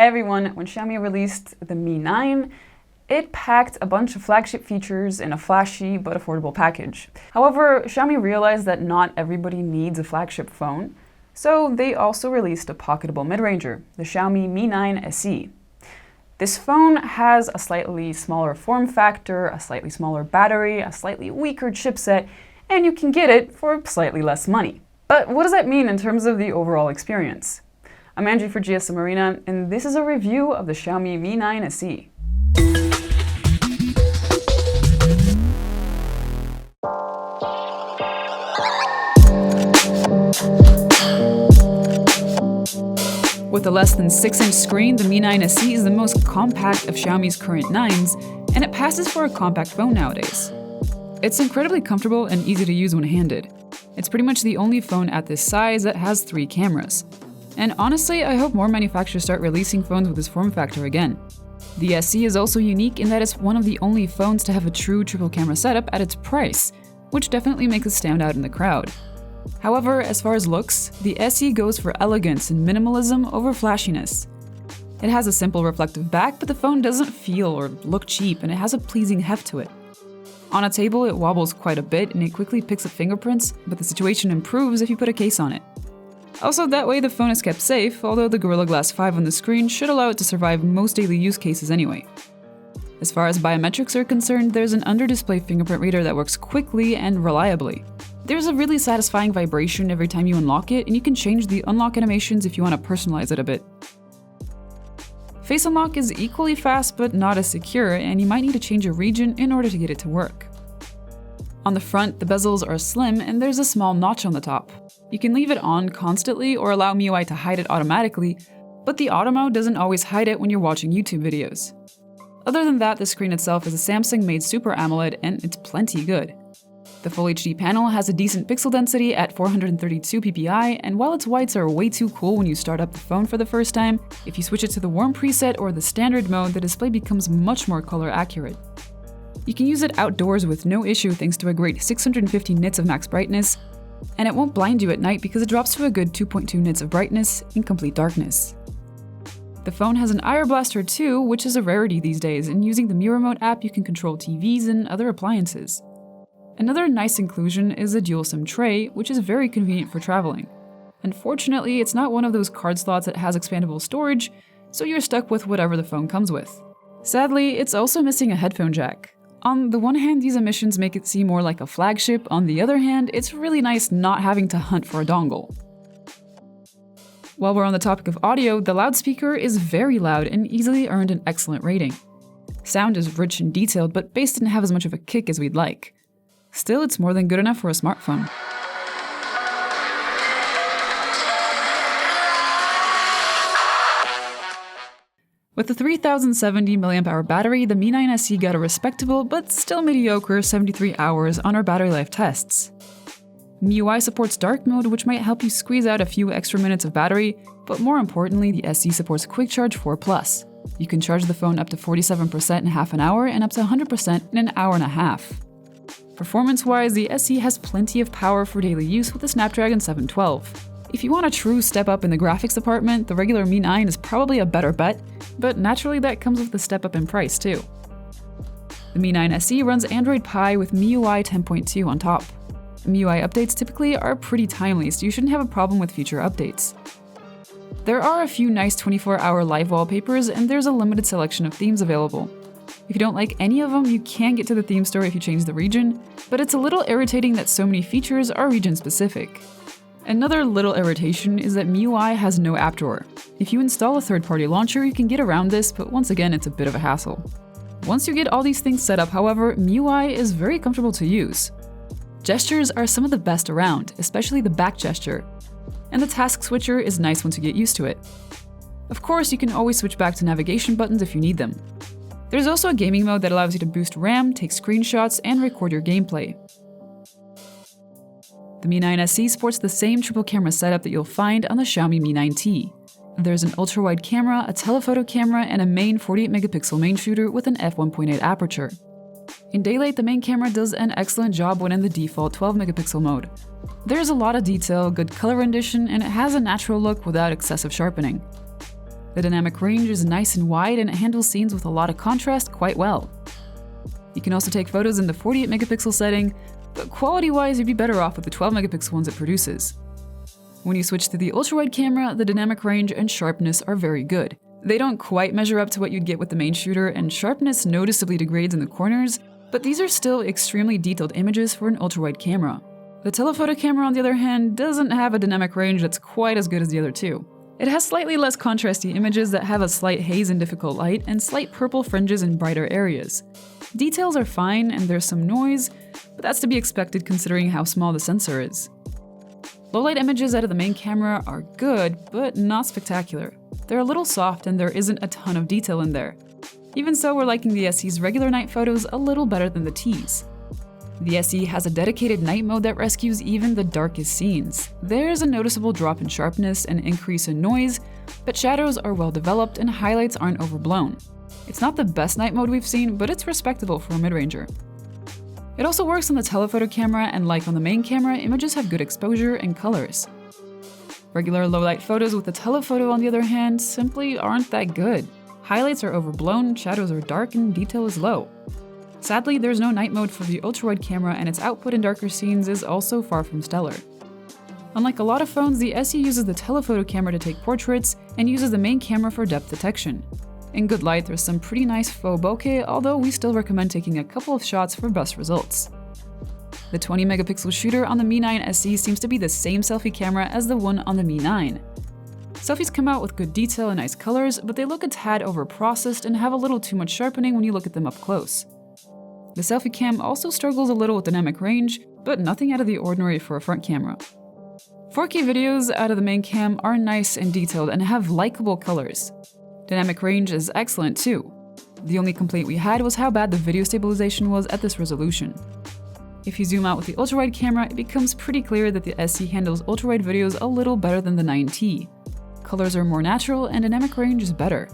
everyone, when Xiaomi released the Mi 9, it packed a bunch of flagship features in a flashy but affordable package. However, Xiaomi realized that not everybody needs a flagship phone, so they also released a pocketable mid-ranger, the Xiaomi Mi 9 SE. This phone has a slightly smaller form factor, a slightly smaller battery, a slightly weaker chipset, and you can get it for slightly less money. But what does that mean in terms of the overall experience? I'm Andrew for GSM Arena, and this is a review of the Xiaomi Mi 9 SE. With a less than 6-inch screen, the Mi 9 SE is the most compact of Xiaomi's current 9s, and it passes for a compact phone nowadays. It's incredibly comfortable and easy to use when handed. It's pretty much the only phone at this size that has 3 cameras. And honestly, I hope more manufacturers start releasing phones with this form factor again. The SE is also unique in that it's one of the only phones to have a true triple camera setup at its price, which definitely makes it stand out in the crowd. However, as far as looks, the SE goes for elegance and minimalism over flashiness. It has a simple reflective back, but the phone doesn't feel or look cheap, and it has a pleasing heft to it. On a table, it wobbles quite a bit and it quickly picks up fingerprints, but the situation improves if you put a case on it. Also, that way the phone is kept safe, although the Gorilla Glass 5 on the screen should allow it to survive most daily use cases anyway. As far as biometrics are concerned, there's an under-display fingerprint reader that works quickly and reliably. There's a really satisfying vibration every time you unlock it, and you can change the unlock animations if you want to personalize it a bit. Face unlock is equally fast but not as secure, and you might need to change a region in order to get it to work. On the front, the bezels are slim and there's a small notch on the top. You can leave it on constantly or allow MIUI to hide it automatically, but the auto mode doesn't always hide it when you're watching YouTube videos. Other than that, the screen itself is a Samsung-made Super AMOLED, and it's plenty good. The Full HD panel has a decent pixel density at 432 ppi, and while its whites are way too cool when you start up the phone for the first time, if you switch it to the warm preset or the standard mode, the display becomes much more color accurate. You can use it outdoors with no issue thanks to a great 650 nits of max brightness, and it won't blind you at night because it drops to a good 2.2 nits of brightness in complete darkness. The phone has an IR Blaster 2, which is a rarity these days, and using the Mi Remote app you can control TVs and other appliances. Another nice inclusion is a dual SIM tray, which is very convenient for traveling. Unfortunately, it's not one of those card slots that has expandable storage, so you're stuck with whatever the phone comes with. Sadly, it's also missing a headphone jack. On the one hand, these omissions make it seem more like a flagship, on the other hand, it's really nice not having to hunt for a dongle. While we're on the topic of audio, the loudspeaker is very loud and easily earned an excellent rating. Sound is rich and detailed, but bass didn't have as much of a kick as we'd like. Still, it's more than good enough for a smartphone. With the 3070 mAh battery, the Mi 9 SE got a respectable but still mediocre 73 hours on our battery life tests. MIUI supports dark mode, which might help you squeeze out a few extra minutes of battery, but more importantly, the SE supports Quick Charge 4+. You can charge the phone up to 47% in half an hour and up to 100% in an hour and a half. Performance-wise, the SE has plenty of power for daily use with the Snapdragon 712. If you want a true step up in the graphics department, the regular Mi 9 is probably a better bet, but naturally that comes with a step up in price too. The Mi 9 SE runs Android Pie with MIUI 10.2 on top. MIUI updates typically are pretty timely, so you shouldn't have a problem with future updates. There are a few nice 24-hour live wallpapers, and there's a limited selection of themes available. If you don't like any of them, you can get to the theme store if you change the region, but it's a little irritating that so many features are region-specific. Another little irritation is that MIUI has no app drawer. If you install a third-party launcher, you can get around this, but once again, it's a bit of a hassle. Once you get all these things set up, however, MIUI is very comfortable to use. Gestures are some of the best around, especially the back gesture, and the task switcher is nice once you get used to it. Of course, you can always switch back to navigation buttons if you need them. There's also a gaming mode that allows you to boost RAM, take screenshots, and record your gameplay. The Mi 9 SE sports the same triple camera setup that you'll find on the Xiaomi Mi 9T. There's an ultra-wide camera, a telephoto camera, and a main 48-megapixel main shooter with an f1.8 aperture. In daylight, the main camera does an excellent job when in the default 12-megapixel mode. There's a lot of detail, good color rendition, and it has a natural look without excessive sharpening. The dynamic range is nice and wide and it handles scenes with a lot of contrast quite well. You can also take photos in the 48 megapixel setting, but quality-wise you'd be better off with the 12 megapixel ones it produces. When you switch to the ultra-wide camera, the dynamic range and sharpness are very good. They don't quite measure up to what you'd get with the main shooter, and sharpness noticeably degrades in the corners, but these are still extremely detailed images for an ultra-wide camera. The telephoto camera, on the other hand, doesn't have a dynamic range that's quite as good as the other two. It has slightly less contrasty images that have a slight haze in difficult light and slight purple fringes in brighter areas. Details are fine and there's some noise, but that's to be expected considering how small the sensor is. Low-light images out of the main camera are good, but not spectacular. They're a little soft and there isn't a ton of detail in there. Even so, we're liking the SE's regular night photos a little better than the T's. The SE has a dedicated night mode that rescues even the darkest scenes. There's a noticeable drop in sharpness and increase in noise, but shadows are well developed and highlights aren't overblown. It's not the best night mode we've seen, but it's respectable for a mid-ranger. It also works on the telephoto camera, and like on the main camera, images have good exposure and colors. Regular low-light photos with the telephoto, on the other hand, simply aren't that good. Highlights are overblown, shadows are dark, and detail is low. Sadly, there's no night mode for the ultra-wide camera, and its output in darker scenes is also far from stellar. Unlike a lot of phones, the SE uses the telephoto camera to take portraits and uses the main camera for depth detection. In good light, there's some pretty nice faux bokeh, although we still recommend taking a couple of shots for best results. The 20 megapixel shooter on the Mi 9 SE seems to be the same selfie camera as the one on the Mi 9. Selfies come out with good detail and nice colors, but they look a tad over-processed and have a little too much sharpening when you look at them up close. The selfie cam also struggles a little with dynamic range, but nothing out of the ordinary for a front camera. 4K videos out of the main cam are nice and detailed and have likable colors. Dynamic range is excellent too. The only complaint we had was how bad the video stabilization was at this resolution. If you zoom out with the ultra-wide camera, it becomes pretty clear that the SE handles ultra-wide videos a little better than the 9T. Colors are more natural and dynamic range is better.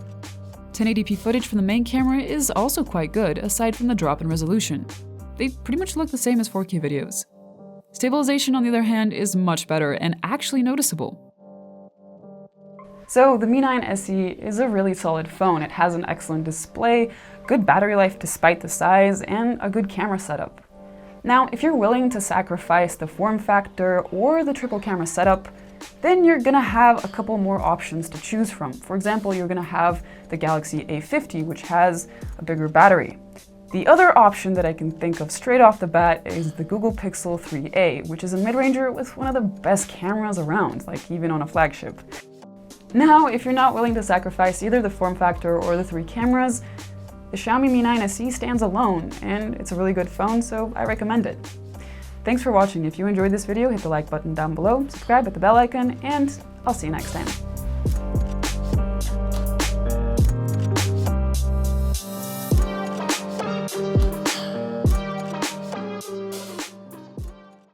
1080p footage from the main camera is also quite good, aside from the drop in resolution. They pretty much look the same as 4K videos. Stabilization, on the other hand, is much better and actually noticeable. So the Mi 9 SE is a really solid phone. It has an excellent display, good battery life despite the size, and a good camera setup. Now, if you're willing to sacrifice the form factor or the triple camera setup, then you're gonna have a couple more options to choose from. For example, you're gonna have the Galaxy A50, which has a bigger battery. The other option that I can think of straight off the bat is the Google Pixel 3a, which is a mid-ranger with one of the best cameras around, like even on a flagship. Now, if you're not willing to sacrifice either the form factor or the 3 cameras, the Xiaomi Mi 9 SE stands alone, and it's a really good phone, so I recommend it. Thanks for watching. If you enjoyed this video, hit the like button down below, subscribe, hit the bell icon, and I'll see you next time.